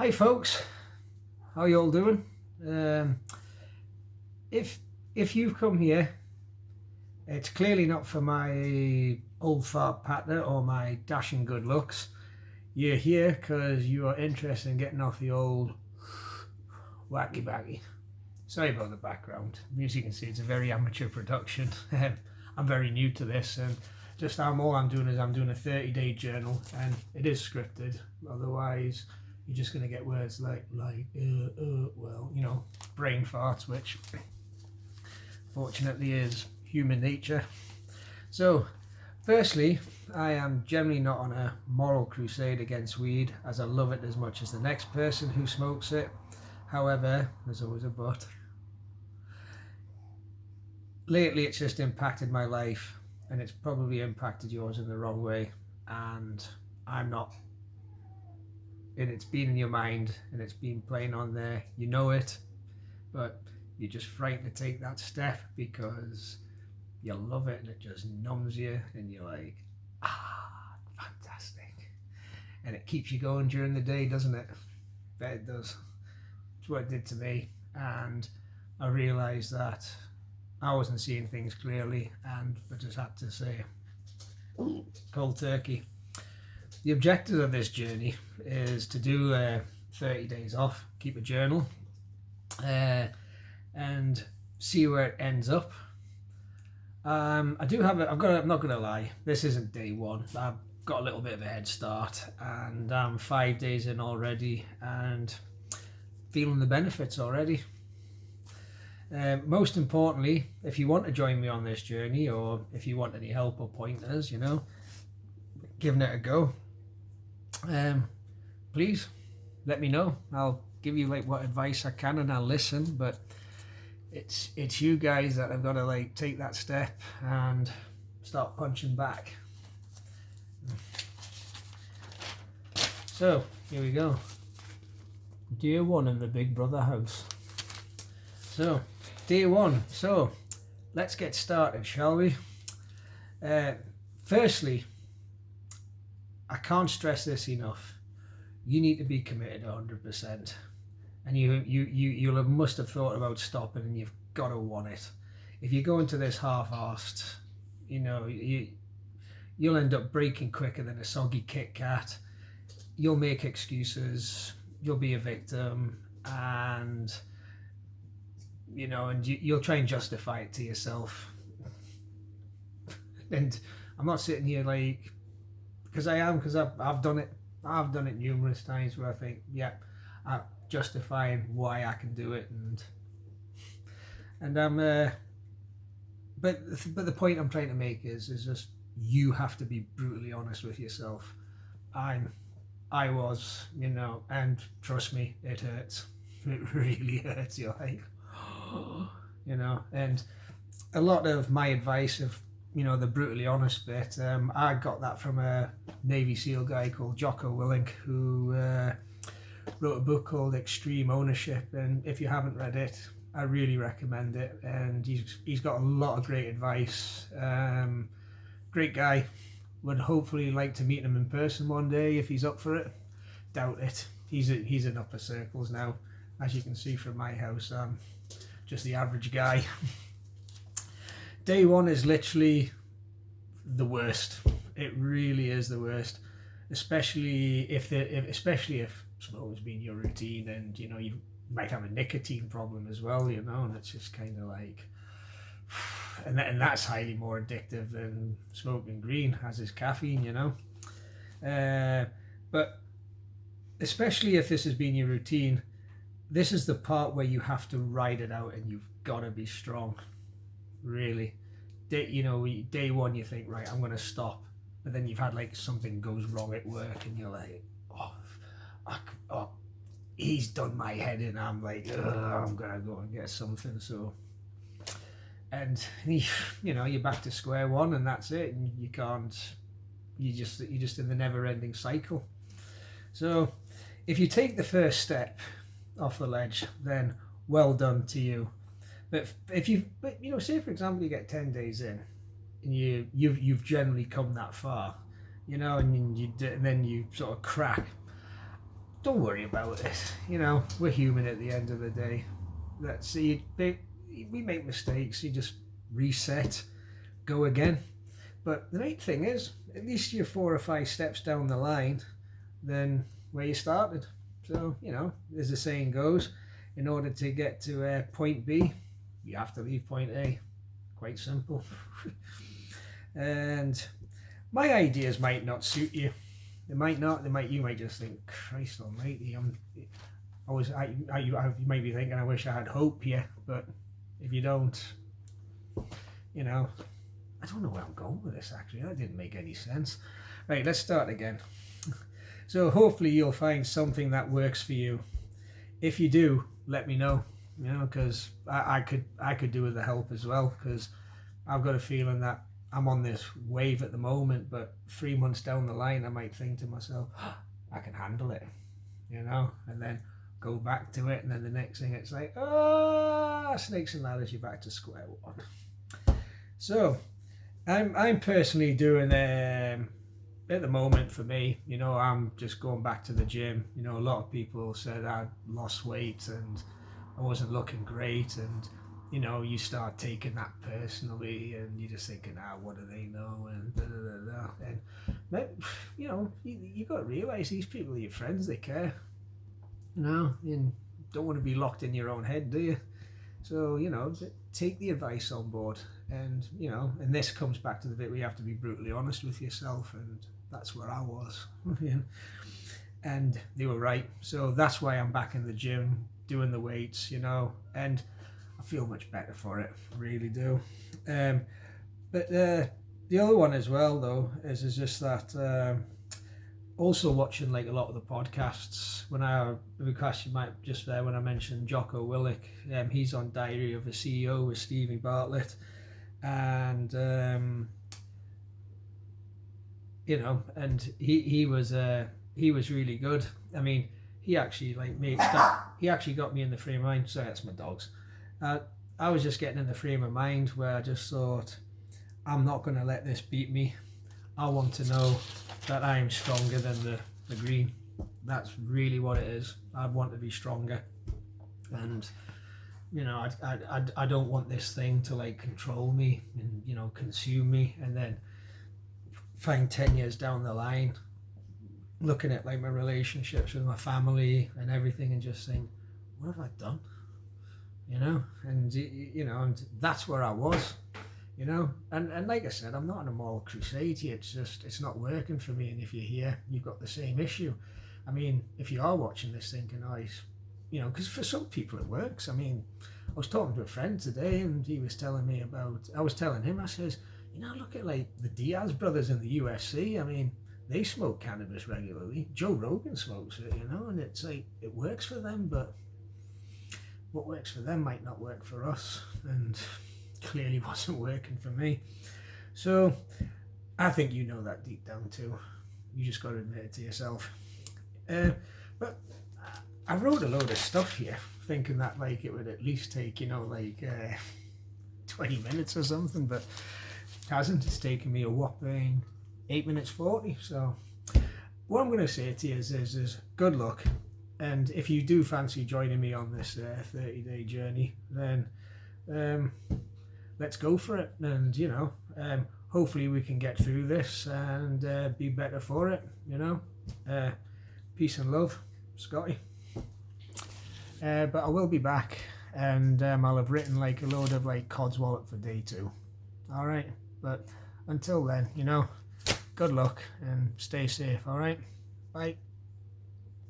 Hi folks, how you all doing? Um, if you've come here, it's clearly not for my old fart patter or my dashing good looks. You're here because you are interested in getting off the old wacky baggy. Sorry about the background. As you can see, it's a very amateur production. I'm very new to this, and just all I'm doing is I'm doing a 30-day journal, and it is scripted. Otherwise, you're just going to get words like well, you know, brain farts, which fortunately is human nature. So, firstly, I am generally not on a moral crusade against weed, as I love it as much as the next person who smokes it. However, there's always a but. Lately, it's just impacted my life, and it's probably impacted yours in the wrong way. And I'm not. And it's been in your mind, and it's been playing on there. You know it, but you're just frightened to take that step because you love it, and it just numbs you, and you're like, fantastic, and it keeps you going during the day, doesn't it? Bet it does. It's what it did to me, and I realised that I wasn't seeing things clearly, and I just had to say, cold turkey. The objective of this journey is to do 30 days off, keep a journal, and see where it ends up. I do have I'm not going to lie, this isn't day one. I've got a little bit of a head start, and I'm 5 days in already, and feeling the benefits already. Most importantly, if you want to join me on this journey, or if you want any help or pointers, giving it a go, please let me know. I'll give you what advice I can, and I'll listen, but it's you guys that have got to take that step and start punching back. So here we go. Day one in the Big Brother house. So day one. So let's get started, shall we? Firstly, I can't stress this enough. You need to be committed 100%, and you must have thought about stopping, and you've got to want it. If you go into this half-arsed, you'll end up breaking quicker than a soggy Kit Kat. You'll make excuses. You'll be a victim, and you'll try and justify it to yourself. And I'm not sitting here because I've done it. I've done it numerous times where I think, I'm justifying why I can do it, and I'm but the point I'm trying to make is just you have to be brutally honest with yourself. I was, and trust me, it hurts. It really hurts. You're like, and a lot of my advice of, the brutally honest bit, I got that from a Navy SEAL guy called Jocko Willink, who wrote a book called Extreme Ownership, and if you haven't read it, I really recommend it. And he's got a lot of great advice. Great guy. Would hopefully like to meet him in person one day if he's up for it. Doubt it. He's in upper circles now. As you can see from my house, I'm just the average guy. Day one is literally the worst. It really is the worst, especially if smoking's been your routine, and you might have a nicotine problem as well, and it's just kind of and that's highly more addictive than smoking green, as is caffeine, but especially if this has been your routine, this is the part where you have to ride it out, and you've got to be strong. Really, day one you think, right, I'm going to stop, but then you've had something goes wrong at work, and you're like, he's done my head in. I'm like, I'm going to go and get something. So, and you're back to square one, and that's it, and you're just in the never-ending cycle. So if you take the first step off the ledge, then well done to you. But say for example you get 10 days in, and you've generally come that far, and then you sort of crack. don't worry about it. You know, we're human at the end of the day. Let's see, we make mistakes. You just reset, go again. But the main thing is, at least you're 4 or 5 steps down the line than where you started. So, you know, as the saying goes, in order to get to point B, you have to leave point A. Quite simple. And my ideas might not suit you. They might not. You might just think, Christ Almighty, you might be thinking, I wish I had hope here. But if you don't, you know, I don't know where I'm going with this. Actually, that didn't make any sense. Right, let's start again. So hopefully you'll find something that works for you. If you do, let me know. You know, because I could do with the help as well. Because I've got a feeling that I'm on this wave at the moment, but 3 months down the line, I might think to myself, oh, I can handle it, you know, and then go back to it, and then the next thing it's like, oh, snakes and ladders, you're back to square one. So, I'm personally doing at the moment for me, you know, I'm just going back to the gym. You know, a lot of people said I'd lost weight and I wasn't looking great, and you know, you start taking that personally, and you're just thinking, what do they know, and da, da, da, da. And you know, you got to realize these people are your friends. They care, you know, and don't want to be locked in your own head, do you? So, you know, take the advice on board, and you know, and this comes back to the bit where you have to be brutally honest with yourself, and that's where I was. And they were right. So that's why I'm back in the gym doing the weights, you know, and I feel much better for it, really do. But the other one as well, though, is just that also watching like a lot of the podcasts. Because you might just there when I mentioned Jocko Willink, he's on Diary of a CEO with Stevie Bartlett, and you know, and he was really good. I mean, he actually he actually got me in the frame of mind. Sorry, that's my dogs. I was just getting in the frame of mind where I just thought, I'm not going to let this beat me. I want to know that I'm stronger than the green. That's really what it is. I want to be stronger. And, you know, I don't want this thing to like control me and, you know, consume me, and then find 10 years down the line, looking at like my relationships with my family and everything, and just think, what have I done? You know, and you know, and that's where I was, you know, and like I said, I'm not on a moral crusade here. It's just, it's not working for me. And if you're here, you've got the same issue. I mean, if you are watching this thinking, you know, because for some people it works. I mean, I was talking to a friend today, and he was telling me I was telling him, I says, you know, look at like the Diaz brothers in the UFC. I mean, they smoke cannabis regularly. Joe Rogan smokes it, you know, and it's like, it works for them, but what works for them might not work for us, and clearly wasn't working for me. So I think you know that deep down too. You just got to admit it to yourself. But I wrote a load of stuff here, thinking that like it would at least take, you know, like 20 minutes or something, but it hasn't. It's taken me a whopping 8 minutes 40. So what I'm going to say to you is good luck. And if you do fancy joining me on this 30-day journey, then let's go for it. And, you know, hopefully we can get through this and be better for it, you know. Peace and love, Scotty. But I will be back, and I'll have written like a load of like Codswallop for day 2. All right. But until then, you know, good luck and stay safe. All right. Bye.